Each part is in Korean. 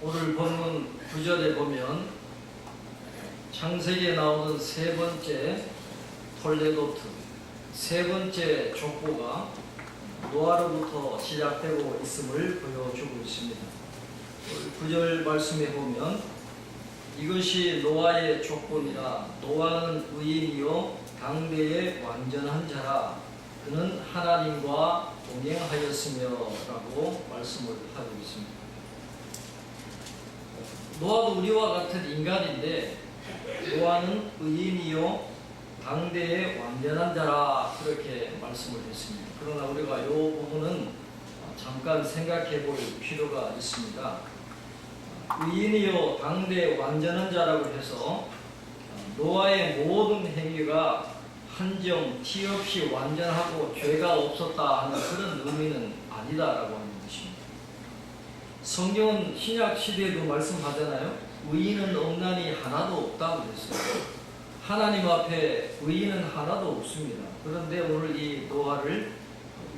오늘 본문 9절에 보면 창세기에 나오는 세 번째 톨레도트, 세 번째 족보가 노아로부터 시작되고 있음을 보여주고 있습니다. 9절 말씀에 보면 이것이 노아의 족보니라. 노아는 의인이요 당대의 완전한 자라. 그는 하나님과 동행하였으며 라고 말씀을 하고 있습니다. 노아도 우리와 같은 인간인데 노아는 의인이요 당대의 완전한 자라 그렇게 말씀을 했습니다. 그러나 우리가 이 부분은 잠깐 생각해 볼 필요가 있습니다. 의인이요 당대 완전한 자라고 해서 노아의 모든 행위가 한정 티 없이 완전하고 죄가 없었다 하는 그런 의미는 아니다라고 하는 것입니다. 성경은 신약 시대에도 말씀하잖아요. 의인은 없나니 하나도 없다고 그랬어요. 하나님 앞에 의인은 하나도 없습니다. 그런데 오늘 이 노아를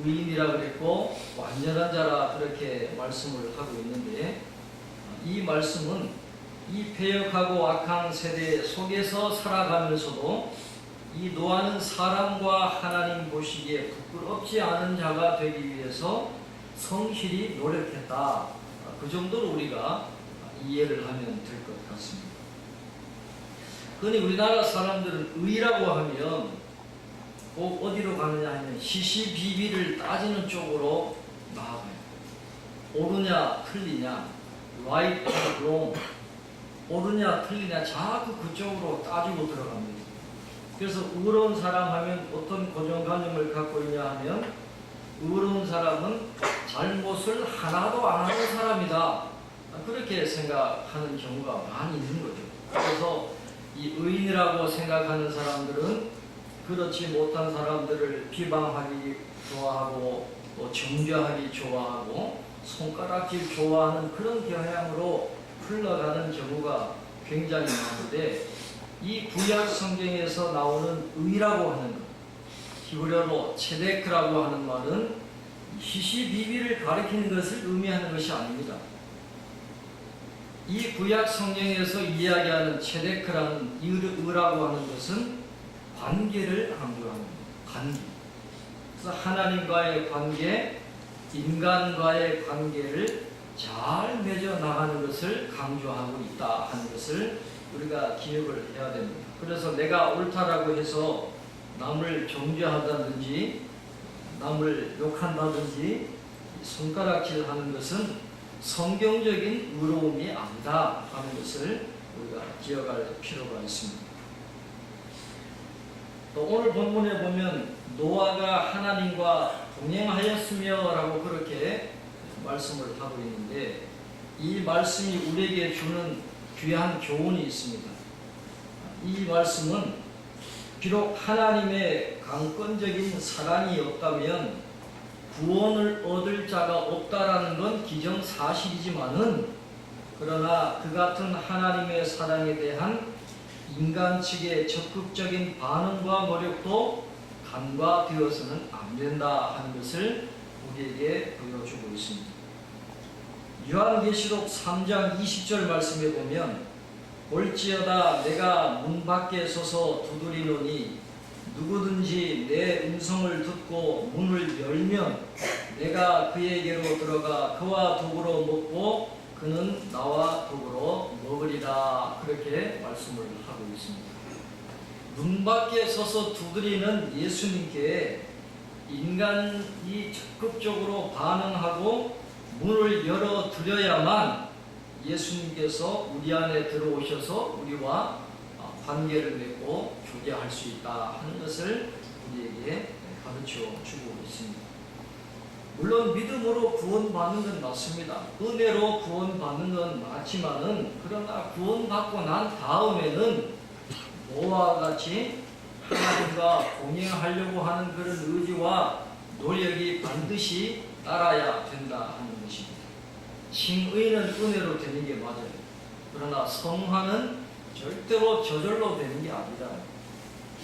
의인이라 그랬고 완전한 자라 그렇게 말씀을 하고 있는데, 이 말씀은 이 패역하고 악한 세대 속에서 살아가면서도 이 노아는 사람과 하나님 보시기에 부끄럽지 않은 자가 되기 위해서 성실히 노력했다. 그 정도로 우리가 이해를 하면 될 것 같습니다. 그러니 우리나라 사람들은 의라고 하면 꼭 어디로 가느냐 하면 시시비비를 따지는 쪽으로 나아가요. 옳으냐 틀리냐, right or wrong, 옳으냐 틀리냐 자꾸 그쪽으로 따지고 들어갑니다. 그래서 의로운 사람 하면 어떤 고정관념을 갖고 있냐 하면 의로운 사람은 잘못을 하나도 안 하는 사람이다. 그렇게 생각하는 경우가 많이 있는 거죠. 그래서 이 의인이라고 생각하는 사람들은 그렇지 못한 사람들을 비방하기 좋아하고 또 정죄하기 좋아하고 손가락질 좋아하는 그런 경향으로 흘러가는 경우가 굉장히 많은데, 이 구약 성경에서 나오는 의라고 하는 것, 히브리어로 체데크라고 하는 말은 시시비비를 가리키는 것을 의미하는 것이 아닙니다. 이 구약 성경에서 이야기하는 체데크라는 의라고 하는 것은 관계를 강조합니다. 관계. 그래서 하나님과의 관계, 인간과의 관계를 잘 맺어 나가는 것을 강조하고 있다 하는 것을 우리가 기억을 해야 됩니다. 그래서 내가 옳다라고 해서 남을 정죄한다든지 남을 욕한다든지 손가락질하는 것은 성경적인 의로움이 아니다 하는 것을 우리가 기억할 필요가 있습니다. 또 오늘 본문에 보면 노아가 하나님과 동행하였으며 라고 그렇게 말씀을 하고 있는데, 이 말씀이 우리에게 주는 귀한 교훈이 있습니다. 이 말씀은 비록 하나님의 강권적인 사랑이 없다면 구원을 얻을 자가 없다라는 건 기정사실이지만은, 그러나 그 같은 하나님의 사랑에 대한 인간 측의 적극적인 반응과 노력도 간과되어서는 안 된다 하는 것을 우리에게 보여주고 있습니다. 요한계시록 3장 20절 말씀에 보면 볼지어다 내가 문 밖에 서서 두드리노니 누구든지 내 음성을 듣고 문을 열면 내가 그에게로 들어가 그와 더불어 먹고 그는 나와 더불어 먹으리라 그렇게 말씀을 하고 있습니다. 문 밖에 서서 두드리는 예수님께 인간이 적극적으로 반응하고 문을 열어드려야만 예수님께서 우리 안에 들어오셔서 우리와 관계를 맺고 교제할 수 있다 하는 것을 우리에게 가르쳐 주고 있습니다. 물론 믿음으로 구원받는 건 맞습니다. 은혜로 구원받는 건 맞지만은, 그러나 구원받고 난 다음에는 노아와 같이 하나님과 동행하려고 하는 그런 의지와 노력이 반드시 따라야 된다 하는 것입니다. 칭의는 은혜로 되는 게 맞아요. 그러나 성화는 절대로 저절로 되는 게 아니다.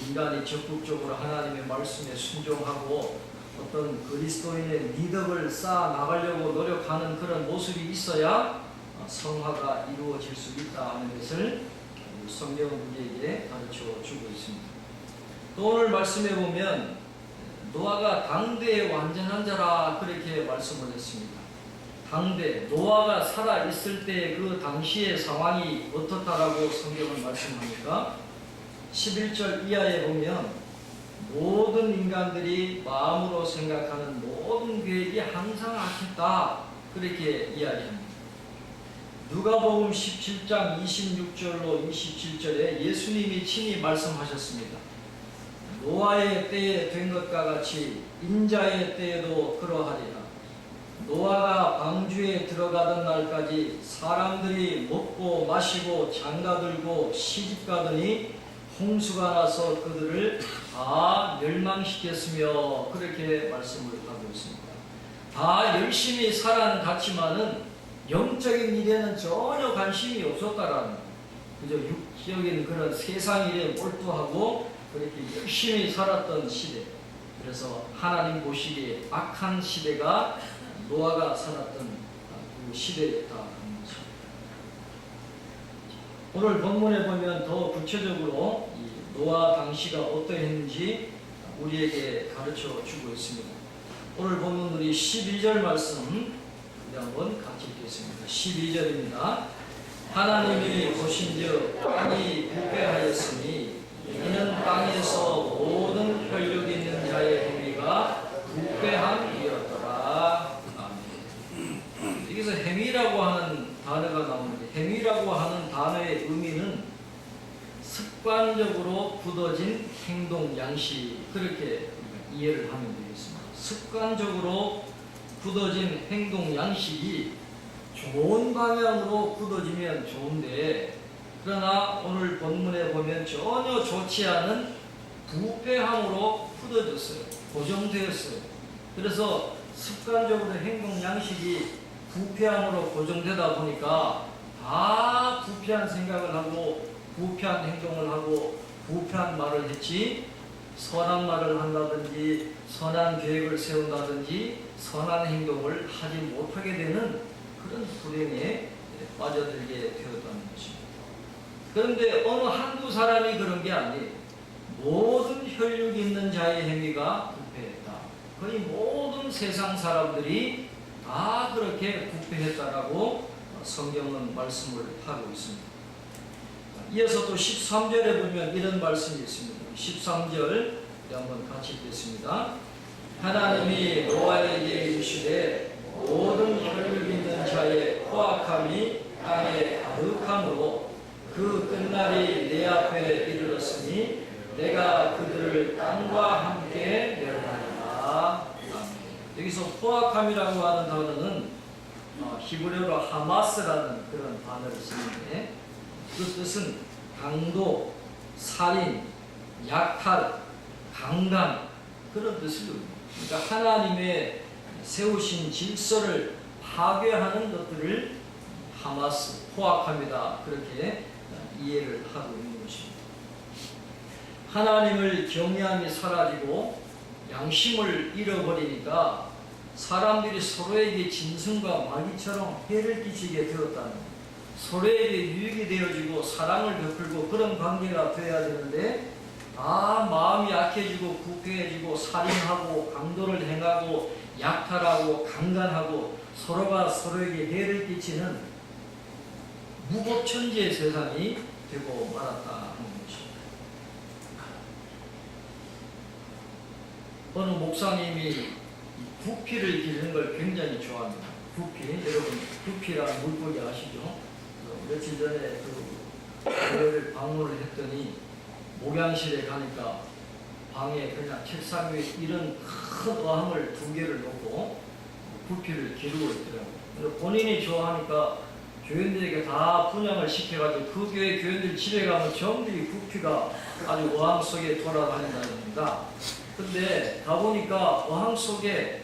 인간이 적극적으로 하나님의 말씀에 순종하고 어떤 그리스도인의 미덕을 쌓아 나가려고 노력하는 그런 모습이 있어야 성화가 이루어질 수 있다 하는 것을 성경은 우리에게 가르쳐 주고 있습니다. 또 오늘 말씀해 보면 노아가 당대의 완전한 자라 그렇게 말씀을 했습니다. 당대, 노아가 살아 있을 때 그 당시의 상황이 어떻다라고 성경은 말씀합니까? 11절 이하에 보면 모든 인간들이 마음으로 생각하는 모든 계획이 항상 악했다 그렇게 이야기합니다. 누가복음 17장 26절로 27절에 예수님이 친히 말씀하셨습니다. 노아의 때에 된 것과 같이 인자의 때에도 그러하리라. 노아가 방주에 들어가던 날까지 사람들이 먹고 마시고 장가들고 시집가더니 홍수가 나서 그들을 다 멸망시켰으며 그렇게 말씀을 하고 있습니다. 다 열심히 살아갔지만은 영적인 일에는 전혀 관심이 없었다라는 그저 육적인 그런 세상 일에 몰두하고 그렇게 열심히 살았던 시대. 그래서 하나님 보시기에 악한 시대가 노아가 살았던 그 시대였다 하는 것입니다. 오늘 본문에 보면 더 구체적으로 이 노아 당시가 어떠했는지 우리에게 가르쳐 주고 있습니다. 오늘 본문 우리 12절 말씀 우리 한번 같이 읽겠습니다. 12절입니다. 하나님이 보신즉 땅이 부패하였으니 이는 땅에서 모든 혈육 있는 자의 행위가 부패함이었더라. 여기서 행위라고 하는 단어가 나오는데 행위라고 하는 단어의 의미는 습관적으로 굳어진 행동 양식 그렇게 이해를 하면 되겠습니다. 습관적으로 굳어진 행동 양식이 좋은 방향으로 굳어지면 좋은데 그러나 오늘 본문에 보면 전혀 좋지 않은 부패함으로 굳어졌어요. 고정되었어요. 그래서 습관적으로 행동 양식이 부패함으로 고정되다 보니까 다 부패한 생각을 하고 부패한 행동을 하고 부패한 말을 했지 선한 말을 한다든지 선한 계획을 세운다든지 선한 행동을 하지 못하게 되는 그런 불행에 빠져들게 되었다는 것입니다. 그런데 어느 한두 사람이 그런 게 아니에요. 모든 혈육 있는 자의 행위가 부패했다. 거의 모든 세상 사람들이 다 그렇게 부패했다라고 성경은 말씀을 하고 있습니다. 이어서 또 13절에 보면 이런 말씀이 있습니다. 13절 한번 같이 읽겠습니다. 하나님이 노아에게 이르시되 모든 혈육 있는 자의 포악함이 땅에 가득함으로 그 끝날이 내 앞에 이르렀으니 내가 그들을 땅과 함께 멸하리라. 여기서 포악함이라고 하는 단어는 히브리어로 하마스라는 그런 단어를 쓰는데 그 뜻은 강도, 살인, 약탈, 강간 그런 뜻을 의미합니다. 그러니까 하나님의 세우신 질서를 파괴하는 것들을 하마스, 포악함이다 그렇게 이해를 하고 있는 것입니다. 하나님을 경외함이 사라지고 양심을 잃어버리니까 사람들이 서로에게 짐승과 마귀처럼 해를 끼치게 되었다는 것. 서로에게 유익이 되어지고 사랑을 베풀고 그런 관계가 되어야 되는데 다 마음이 약해지고 부패해지고 살인하고 강도를 행하고 약탈하고 강간하고 서로가 서로에게 해를 끼치는 무법천지의 세상이 되고 말았다 하는 것입니다. 어느 목사님이 구피를 기르는 걸 굉장히 좋아합니다. 구피, 여러분 구피라는 물고기 아시죠? 며칠 전에 그 교회를 방문을 했더니 목양실에 가니까 방에 그냥 책상 위에 이런 큰 어항을 2개를 놓고 구피를 기르고 있더라고요. 본인이 좋아하니까 교인들에게 다 분양을 시켜가지고 그 교회 교인들 집에 가면 전부 구피가 아주 어항 속에 돌아다닌답니다. 근데 가보니까 어항 속에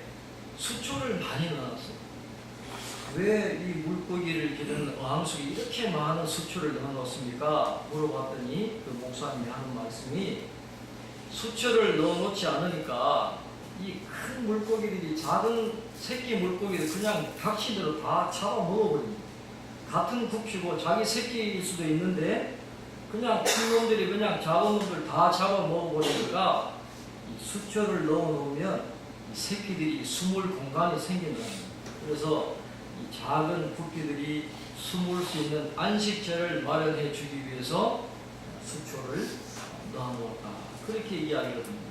수초를 많이 넣어놨어요. 왜 이 물고기를 기르는 어항 속에 이렇게 많은 수초를 넣어놓습니까? 물어봤더니 그 목사님이 하는 말씀이 수초를 넣어놓지 않으니까 이 큰 물고기들이 작은 새끼 물고기들 그냥 닥치대로 다 잡아 먹어버립니다. 같은 굽히고 자기 새끼일 수도 있는데 그냥 큰 놈들이 그냥 작은 놈들 다 잡아 먹어버리니까 이 수초를 넣어 놓으면 이 새끼들이 숨을 공간이 생긴다. 그래서 이 작은 구피들이 숨을 수 있는 안식처를 마련해 주기 위해서 수초를 넣어 놓았다. 그렇게 이야기가 됩니다.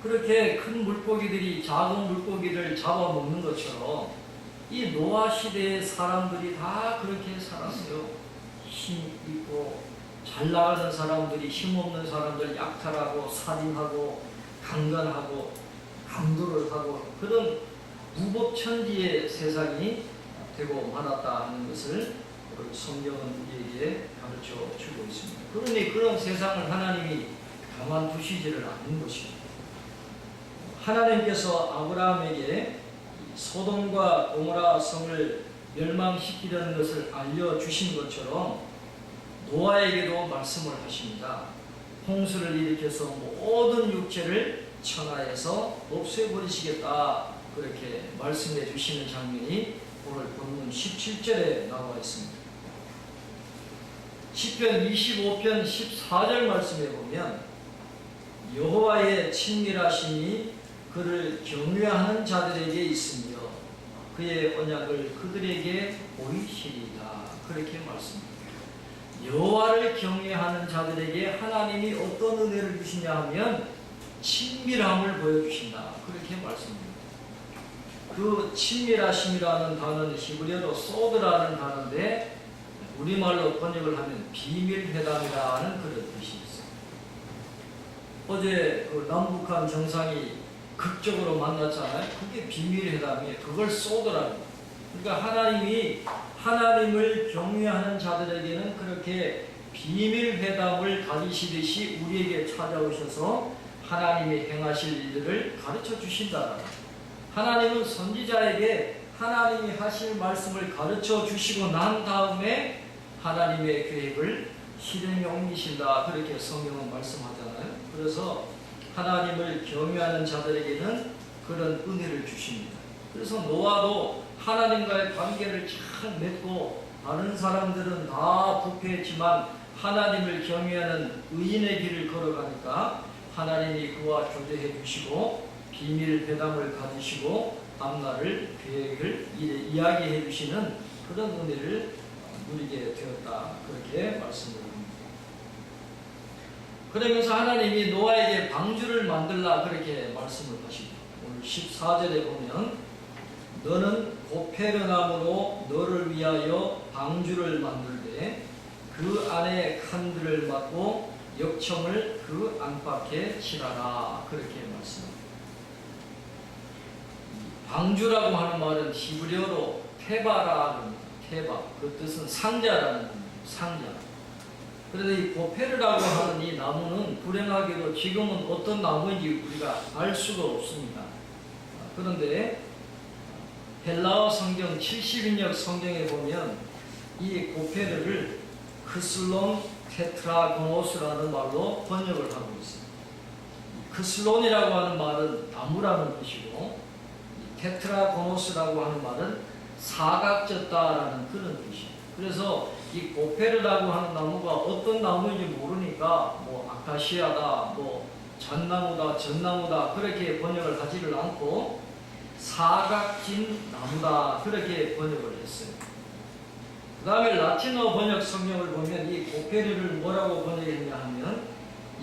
그렇게 큰 물고기들이 작은 물고기를 잡아먹는 것처럼 이 노아 시대의 사람들이 다 그렇게 살았어요. 힘 있고 잘 나가는 사람들이 힘없는 사람들 약탈하고 살인하고 강간하고 강도를 하고 그런 무법천지의 세상이 되고 말았다 하는 것을 성경은 우리에게 가르쳐 주고 있습니다. 그러니 그런 세상을 하나님이 가만두시지를 않는 것입니다. 하나님께서 아브라함에게 소돔과 고모라 성을 멸망시키려는 것을 알려주신 것처럼 노아에게도 말씀을 하십니다. 홍수를 일으켜서 모든 육체를 천하에서 없애버리시겠다 그렇게 말씀해 주시는 장면이 오늘 본문 17절에 나와 있습니다. 시편 25편 14절 말씀에 보면 여호와의 친밀하심이 그를 경외하는 자들에게 있으며 그의 언약을 그들에게 보이시리다 그렇게 말씀합니다. 여호와를 경외하는 자들에게 하나님이 어떤 은혜를 주시냐 하면 친밀함을 보여주신다 그렇게 말씀합니다. 그 친밀하심이라는 단어는 히브리어로 소드라는 단어인데 우리말로 번역을 하면 비밀회담이라는 그런 뜻이 있어요. 어제 그 남북한 정상이 극적으로 만났잖아요. 그게 비밀회담이에요. 그걸 소드라는. 그러니까 하나님이 하나님을 경외하는 자들에게는 그렇게 비밀회담을 가지시듯이 우리에게 찾아오셔서 하나님이 행하실 일들을 가르쳐 주신다. 하나님은 선지자에게 하나님이 하실 말씀을 가르쳐 주시고 난 다음에 하나님의 계획을 실행에 옮기신다. 그렇게 성경은 말씀하잖아요. 그래서 하나님을 경외하는 자들에게는 그런 은혜를 주십니다. 그래서 노아도 하나님과의 관계를 잘 맺고 다른 사람들은 다 부패했지만 하나님을 경외하는 의인의 길을 걸어가니까 하나님이 그와 교제해 주시고 비밀 회담을 가지시고 앞날을 계획을 이야기해 주시는 그런 은혜를 누리게 되었다. 그렇게 말씀을 합니다. 그러면서 하나님이 노아에게 방주를 만들라 그렇게 말씀을 하십니다. 오늘 14절에 보면 너는 고페르나무로 너를 위하여 방주를 만들되 그 안에 칸들을 막고 역청을 그 안팎에 칠하라 그렇게 말씀합니다. 방주라고 하는 말은 히브리어로 테바라는 테바 그 뜻은 상자라는 겁니다. 상자. 그런데 이 고페르라고 하는 이 나무는 불행하게도 지금은 어떤 나무인지 우리가 알 수가 없습니다. 그런데 헬라어 성경 70인역 성경에 보면 이 고페르를 크슬론 테트라고노스라는 말로 번역을 하고 있습니다. 크슬론이라고 하는 말은 나무라는 뜻이고 테트라고노스라고 하는 말은 사각졌다라는 그런 뜻이에요. 그래서 이 고페르라고 하는 나무가 어떤 나무인지 모르니까 뭐 아카시아다, 뭐 잣나무다, 전나무다 그렇게 번역을 하지를 않고 사각진 나무다 그렇게 번역을 했어요. 그 다음에 라틴어 번역 성경을 보면 이 고페르를 뭐라고 번역했냐 하면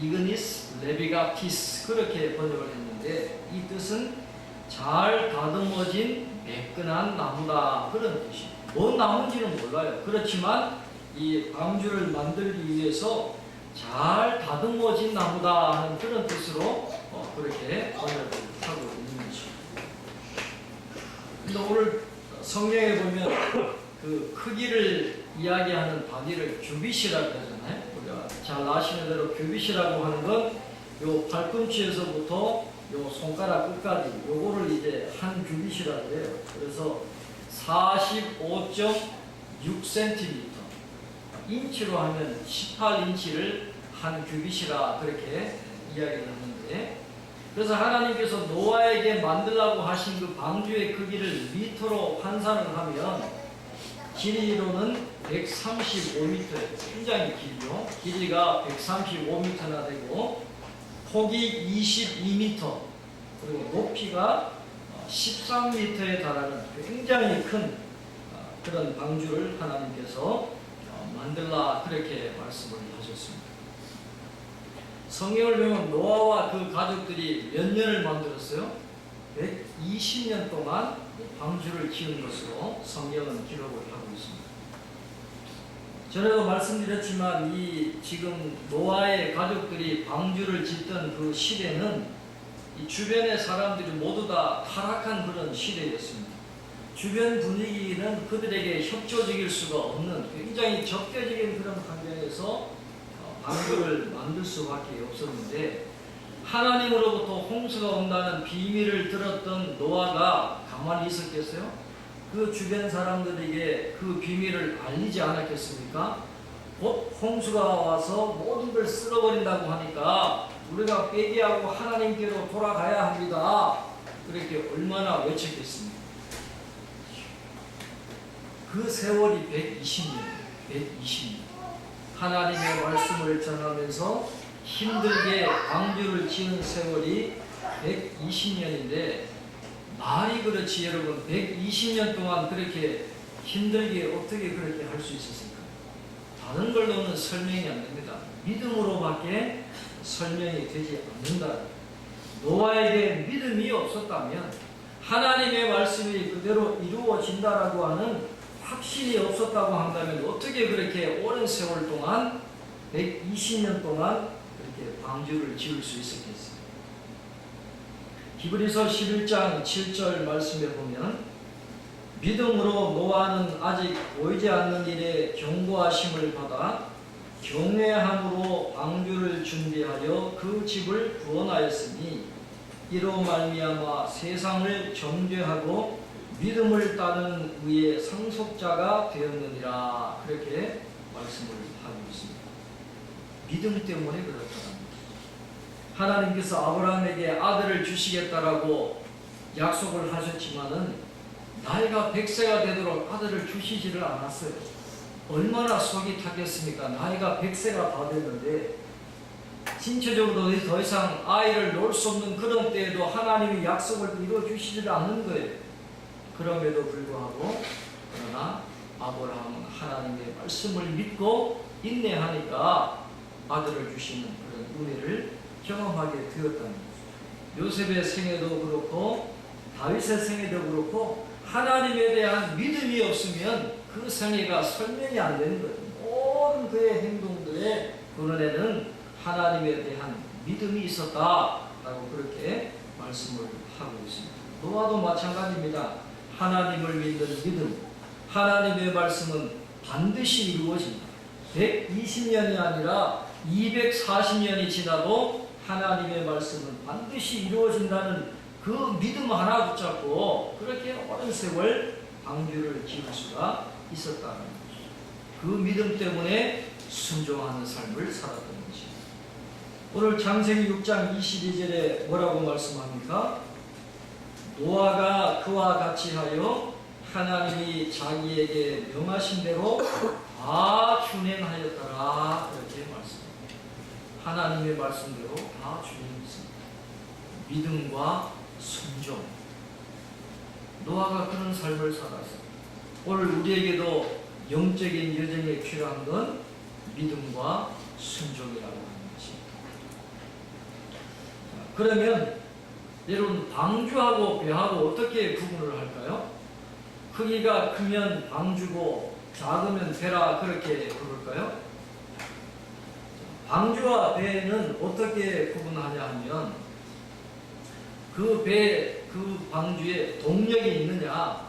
이그니스 레비가티스 그렇게 번역을 했는데 이 뜻은 잘 다듬어진 매끈한 나무다 그런 뜻이에요. 뭔 나무인지는 몰라요. 그렇지만 이 방주를 만들기 위해서 잘 다듬어진 나무다 하는 그런 뜻으로 그렇게 번역을 하고 있는 것입니다. 근데 오늘 성경에 보면 그 크기를 이야기하는 바디를 규빗이라고 하잖아요. 우리가 잘 아시는 대로 규빗이라고 하는 건 요 발꿈치에서부터 요 손가락 끝까지 요거를 이제 한 규빗이라고 해요. 그래서 45.6cm 인치로 하면 18인치를 한 규빗이라 그렇게 이야기를 하는데 그래서 하나님께서 노아에게 만들라고 하신 그 방주의 크기를 미터로 환산을 하면 길이로는 135m예요. 굉장히 길죠. 길이가 135m나 되고 폭이 22m 그리고 높이가 13m에 달하는 굉장히 큰 그런 방주를 하나님께서 만들라 그렇게 말씀을 하셨습니다. 성경을 보면 노아와 그 가족들이 몇 년을 만들었어요? 120년 동안 방주를 지은 것으로 성경은 기록을 하고 있습니다. 전에도 말씀드렸지만 이 지금 노아의 가족들이 방주를 짓던 그 시대는 이 주변의 사람들이 모두 다 타락한 그런 시대였습니다. 주변 분위기는 그들에게 협조적일 수가 없는 굉장히 적대적인 그런 환경에서 방주를 만들 수밖에 없었는데 하나님으로부터 홍수가 온다는 비밀을 들었던 노아가 가만히 있었겠어요? 그 주변 사람들에게 그 비밀을 알리지 않았겠습니까? 곧 홍수가 와서 모든 걸 쓸어버린다고 하니까 우리가 회개하고 하나님께로 돌아가야 합니다. 그렇게 얼마나 외쳤겠습니까? 그 세월이 120년, 120년. 하나님의 말씀을 전하면서 힘들게 방주를 지은 세월이 120년인데 말이 그렇지 여러분 120년 동안 그렇게 힘들게 어떻게 그렇게 할 수 있었습니까? 다른 걸로는 설명이 안 됩니다. 믿음으로밖에 설명이 되지 않는다. 노아에게 믿음이 없었다면 하나님의 말씀이 그대로 이루어진다라고 하는 확신이 없었다고 한다면 어떻게 그렇게 오랜 세월 동안 120년 동안 그렇게 방주를 지을 수 있었겠어요? 히브리서 11장 7절 말씀에 보면 믿음으로 노아는 아직 보이지 않는 일에 경고하심을 받아 경외함으로 방주를 준비하여 그 집을 구원하였으니 이로 말미암아 세상을 정죄하고 믿음을 따르는 의의 상속자가 되었느니라 그렇게 말씀을 하고 있습니다. 믿음 때문에 그렇다는 것이죠. 하나님께서 아브라함에게 아들을 주시겠다라고 약속을 하셨지만은 나이가 100세가 되도록 아들을 주시지를 않았어요. 얼마나 속이 탔겠습니까? 나이가 100세가 다 됐는데 신체적으로 더 이상 아이를 놓을 수 없는 그런 때에도 하나님이 약속을 이루어주시지를 않는 거예요. 그럼에도 불구하고 그러나 아브라함은 하나님의 말씀을 믿고 인내하니까 아들을 주시는 그런 은혜를 경험하게 되었다는 거죠. 요셉의 생애도 그렇고 다윗의 생애도 그렇고 하나님에 대한 믿음이 없으면 그 생애가 설명이 안 되는 거예요. 모든 그의 행동들의 근원에는 하나님에 대한 믿음이 있었다라고 그렇게 말씀을 하고 있습니다. 노아도 마찬가지입니다. 하나님을 믿는 믿음, 하나님의 말씀은 반드시 이루어집니다. 120년이 아니라 240년이 지나도 하나님의 말씀은 반드시 이루어진다는 그 믿음 하나 붙잡고 그렇게 오랜 세월 방주를 지을 수가 있었다는 것이죠. 그 믿음 때문에 순종하는 삶을 살았던 것입니다. 오늘 창세기 6장 22절에 뭐라고 말씀합니까? 노아가 그와 같이 하여 하나님이 자기에게 명하신 대로 다 준행하였더라 그렇게 말씀합니다. 하나님의 말씀대로 다 준행했습니다. 믿음과 순종. 노아가 그런 삶을 살았어요. 오늘 우리에게도 영적인 여정에 필요한 건 믿음과 순종이라고 하는 것입니다. 그러면 여러분 방주하고 배하고 어떻게 구분을 할까요? 크기가 크면 방주고 작으면 배라 그렇게 부를까요? 방주와 배는 어떻게 구분하냐 하면 그 배, 그 방주에 동력이 있느냐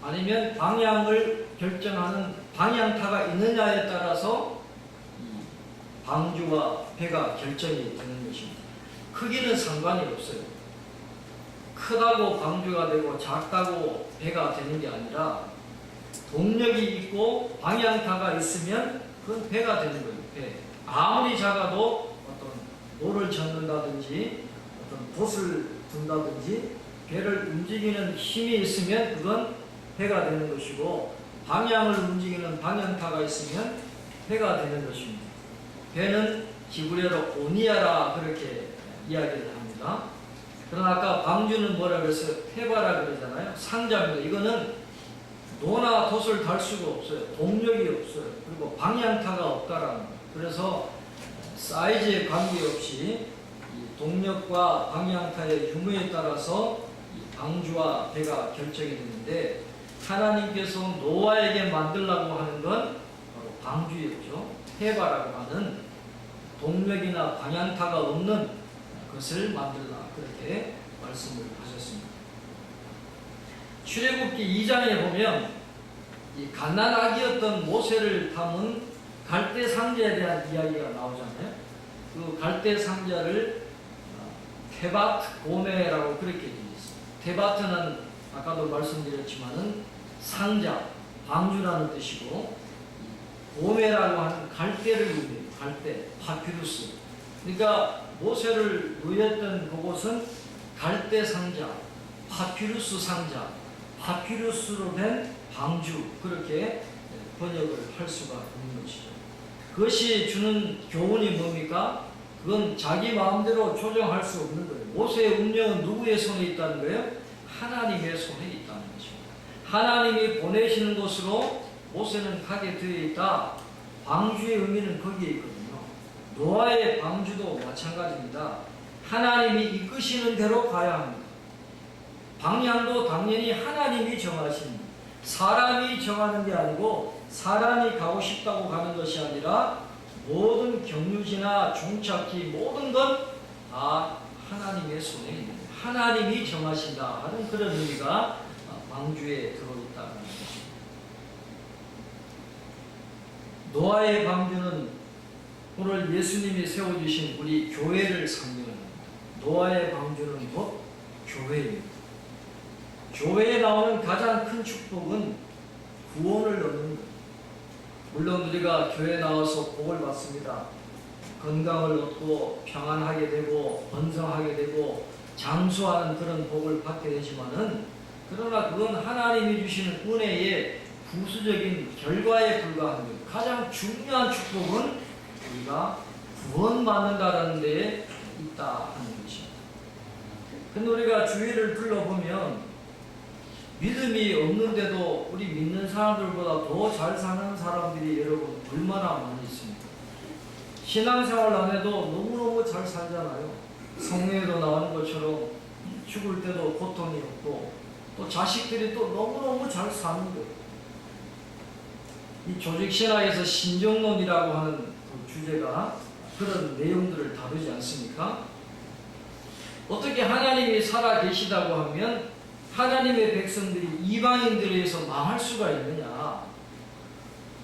아니면 방향을 결정하는 방향타가 있느냐에 따라서 방주와 배가 결정이 되는 것입니다. 크기는 상관이 없어요. 크다고 방주가 되고 작다고 배가 되는 게 아니라 동력이 있고 방향타가 있으면 그건 배가 되는 거예요. 배. 아무리 작아도 어떤 노를 젓는다든지 어떤 돛을 둔다든지 배를 움직이는 힘이 있으면 그건 배가 되는 것이고 방향을 움직이는 방향타가 있으면 해가 되는 것입니다. 해는 히브리어로 오니아라 그렇게 이야기를 합니다. 그러나 아까 방주는 뭐라 그랬어요? 해바라 그러잖아요. 상자입니다. 이거는 노나 돛을 달 수가 없어요. 동력이 없어요. 그리고 방향타가 없다라는 거예요. 그래서 사이즈에 관계없이 이 동력과 방향타의 유무에 따라서 이 방주와 배가 결정이 되는데, 하나님께서 노아에게 만들라고 하는 건 바로 방주였죠. 해바라고 하는 동력이나 방향타가 없는 것을 만들라 그렇게 말씀을 하셨습니다. 출애굽기 2장에 보면 이 갓난아기였던 모세를 담은 갈대 상자에 대한 이야기가 나오잖아요. 그 갈대 상자를 테바트 고메라고 그렇게 되어 있습니다. 테바트는 아까도 말씀드렸지만은 상자, 방주라는 뜻이고, 고메라고 하는 갈대를 의미해요. 갈대, 파피루스. 그러니까 모세를 누였던 그곳은 갈대 상자, 파피루스 상자, 파피루스로 된 방주, 그렇게 번역을 할 수가 있는 것이죠. 그것이 주는 교훈이 뭡니까? 그건 자기 마음대로 조정할 수 없는 거예요. 모세의 운명은 누구의 손에 있다는 거예요? 하나님의 손에 있다는 거죠. 하나님이 보내시는 곳으로 모세는 가게 되어 있다. 방주의 의미는 거기에 있거든요. 노아의 방주도 마찬가지입니다. 하나님이 이끄시는 대로 가야 합니다. 방향도 당연히 하나님이 정하십니다. 사람이 정하는 게 아니고 사람이 가고 싶다고 가는 것이 아니라 모든 경유지나 종착지 모든 것 다 하나님의 손에 있는 거예요. 하나님이 정하신다 하는 그런 의미가 방주에 들어있다는 것입니다. 노아의 방주는 오늘 예수님이 세워주신 우리 교회를 상징합니다. 노아의 방주는 곧 교회입니다. 교회에 나오는 가장 큰 축복은 구원을 얻는 것. 물론 우리가 교회에 나와서 복을 받습니다. 건강을 얻고 평안하게 되고 번성하게 되고 장수하는 그런 복을 받게 되지만은, 그러나 그건 하나님이 주시는 은혜의 부수적인 결과에 불과한 것. 가장 중요한 축복은 우리가 구원받는다라는 데에 있다 하는 것입니다. 근데 우리가 주위를 둘러보면 믿음이 없는데도 우리 믿는 사람들보다 더 잘 사는 사람들이 여러분 얼마나 많이 있습니까? 신앙생활 안 해도 너무너무 잘 살잖아요. 성경에도 나오는 것처럼 죽을 때도 고통이 없고, 또 자식들이 또 너무너무 잘 사는 거예요. 이 조직신학에서 신정론이라고 하는 그 주제가 그런 내용들을 다루지 않습니까? 어떻게 하나님이 살아 계시다고 하면 하나님의 백성들이 이방인들에 의해서 망할 수가 있느냐?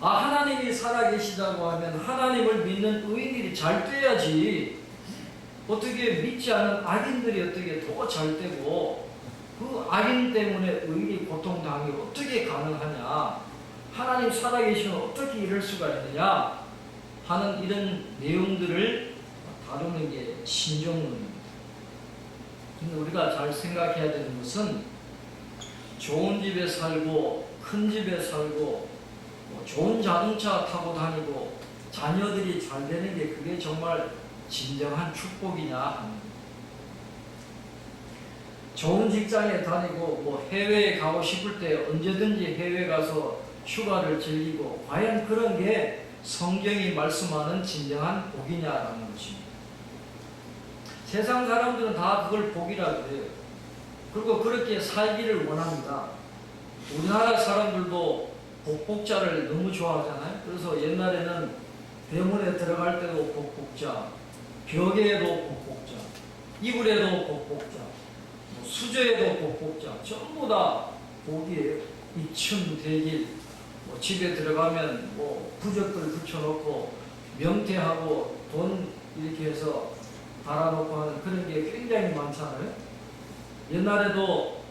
하나님이 살아 계시다고 하면 하나님을 믿는 의인들이 잘 돼야지, 어떻게 믿지 않은 악인들이 어떻게 더 잘 되고 그 악인 때문에 의인이 고통당하기 어떻게 가능하냐? 하나님 살아 계시면 어떻게 이럴 수가 있느냐? 하는 이런 내용들을 다루는 게 신정론입니다. 근데 우리가 잘 생각해야 되는 것은 좋은 집에 살고 큰 집에 살고 좋은 자동차 타고 다니고 자녀들이 잘 되는 게 그게 정말 진정한 축복이냐 하는 거예요. 좋은 직장에 다니고 해외에 가고 싶을 때 언제든지 해외 가서 휴가를 즐기고, 과연 그런 게 성경이 말씀하는 진정한 복이냐라는 것입니다. 세상 사람들은 다 그걸 복이라고 해요. 그리고 그렇게 살기를 원합니다. 우리나라 사람들도 복복자를 너무 좋아하잖아요. 그래서 옛날에는 대문에 들어갈 때도 복복자, 벽에도 복복자, 이불에도 복복자, 수저에도 복복자, 전부 다 복이에요. 이층 대길, 집에 들어가면 부적들 붙여놓고 명태하고 돈 이렇게 해서 달아놓고 하는 그런 게 굉장히 많잖아요. 옛날에도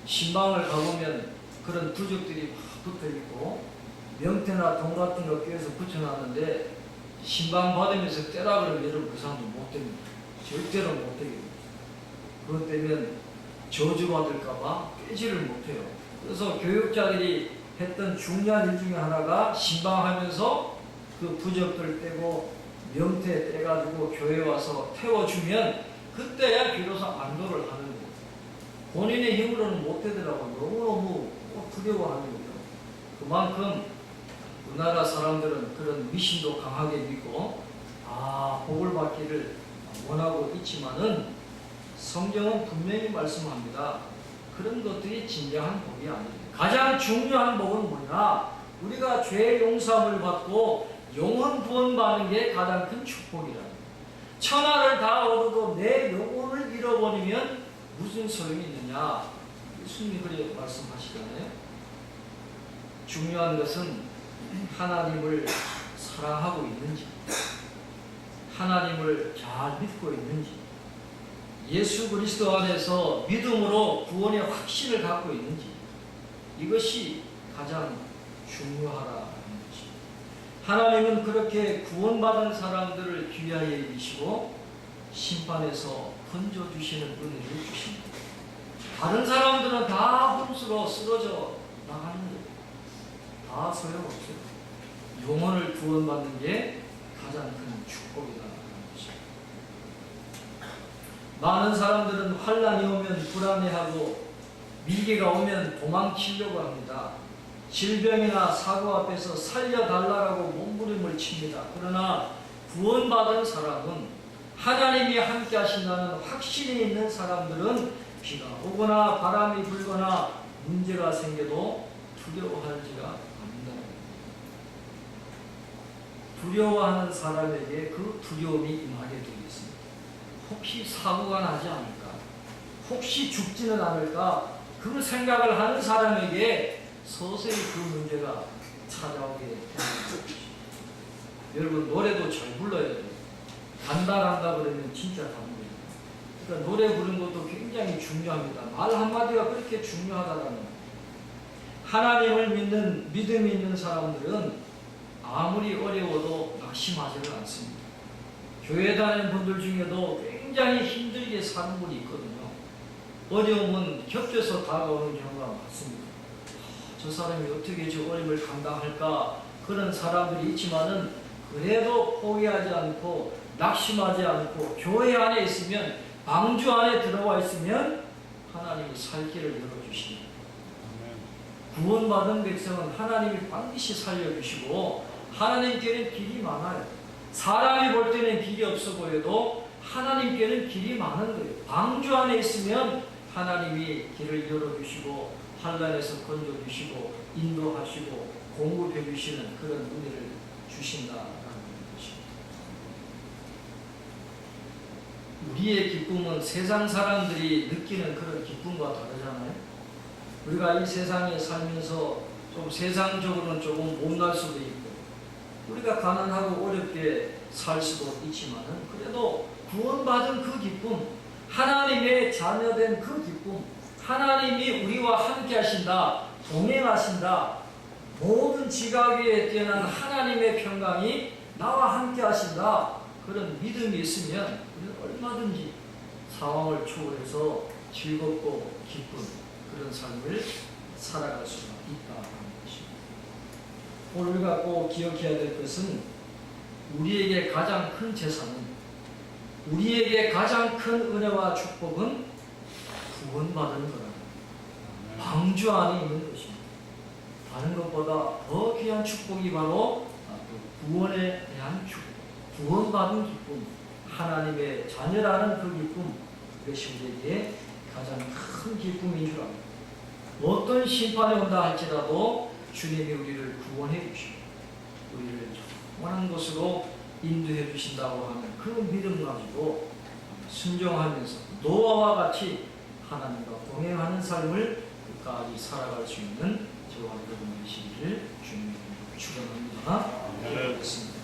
신방을 가보면 그런 부적들이 막 붙어있고 명태나 돈 같은 거 껴서 붙여놨는데, 신방 받으면서 떼라 그러면 여러분 그 사람도 못 됩니다. 절대로 못 되게 됩니다. 그것 때문에 저주받을까봐 빼지를 못해요. 그래서 교육자들이 했던 중요한 일 중에 하나가 신방하면서 그 부적들 떼고 명태 떼가지고 교회 와서 태워주면 그때야 비로소 안도를 하는 거예요. 본인의 힘으로는 못 되더라고요. 너무너무 두려워하는 거예요. 그만큼 우리나라 사람들은 그런 미신도 강하게 믿고 복을 받기를 원하고 있지만은 성경은 분명히 말씀합니다. 그런 것들이 진정한 복이 아닙니다. 가장 중요한 복은 뭐냐? 우리가 죄 용서함을 받고 영혼 구원받는 게 가장 큰 축복이라. 천하를 다 얻어도 내 영혼을 잃어버리면 무슨 소용이 있느냐? 예수님이 그렇게 말씀하시잖아요. 중요한 것은 하나님을 사랑하고 있는지, 하나님을 잘 믿고 있는지, 예수 그리스도 안에서 믿음으로 구원의 확신을 갖고 있는지, 이것이 가장 중요하라는 것입니다. 하나님은 그렇게 구원받은 사람들을 귀하게 여기시고 심판에서 건져주시는 은혜를 주십니다. 다른 사람들은 다 홈수로 쓰러져 나가는 거예요. 다 소용없어요. 영혼을 구원받는 게 가장 큰 축복이다. 많은 사람들은 환난이 오면 불안해하고 위기가 오면 도망치려고 합니다. 질병이나 사고 앞에서 살려달라고 몸부림을 칩니다. 그러나 구원받은 사람은 하나님이 함께 하신다는 확신이 있는 사람들은 비가 오거나 바람이 불거나 문제가 생겨도 두려워하지가 않는다. 두려워하는 사람에게 그 두려움이 임하게 되겠습니다. 혹시 사고가 나지 않을까? 혹시 죽지는 않을까? 그 생각을 하는 사람에게 서서히 그 문제가 찾아오게 됩니다. 여러분 노래도 잘 불러야 돼요. 간다 그러면 진짜 가는 거예요. 그러니까 노래 부르는 것도 굉장히 중요합니다. 말 한마디가 그렇게 중요하다는 거예요. 하나님을 믿는 믿음이 있는 사람들은 아무리 어려워도 낙심하지를 않습니다. 교회 다니는 분들 중에도 굉장히 힘들게 사는 분이 있거든요. 어려움은 겹쳐서 다가오는 경우가 많습니다. 저 사람이 어떻게 저 어려움을 감당할까? 그런 사람들이 있지만은 그래도 포기하지 않고 낙심하지 않고 교회 안에 있으면 방주 안에 들어와 있으면 하나님이 살 길을 열어주십니다. 구원받은 백성은 하나님이 반드시 살려주시고 하나님께는 길이 많아요. 사람이 볼 때는 길이 없어 보여도 하나님께는 길이 많은 거예요. 방주 안에 있으면 하나님이 길을 열어주시고 환난에서 건져주시고 인도하시고 공급해주시는 그런 은혜를 주신다라는 것입니다. 우리의 기쁨은 세상 사람들이 느끼는 그런 기쁨과 다르잖아요. 우리가 이 세상에 살면서 좀 세상적으로는 조금 못날 수도 있고 우리가 가난하고 어렵게 살 수도 있지만은 그래도 구원받은 그 기쁨, 하나님의 자녀된 그 기쁨, 하나님이 우리와 함께 하신다, 동행하신다, 모든 지각에 뛰어난 하나님의 평강이 나와 함께 하신다, 그런 믿음이 있으면 우리는 얼마든지 상황을 초월해서 즐겁고 기쁜 그런 삶을 살아갈 수가 있다는 것입니다. 오늘 우리가 꼭 기억해야 될 것은 우리에게 가장 큰 재산은, 우리에게 가장 큰 은혜와 축복은 구원받은 거라. 방주 안에 있는 것입니다. 다른 것보다 더 귀한 축복이 바로 구원에 대한 축복, 구원받은 기쁨, 하나님의 자녀라는 그 기쁨, 그것이 우리에게 가장 큰 기쁨인 줄 압니다. 어떤 심판이 온다 할지라도 주님이 우리를 구원해 주시고 우리를 원하는 곳으로 인도해 주신다고 하는 그 믿음 가지고 순종하면서 노아와 같이 하나님과 동행하는 삶을 끝까지 살아갈 수 있는 저와 여러분 되시기를 주님께 축원합니다. 기도하겠습니다.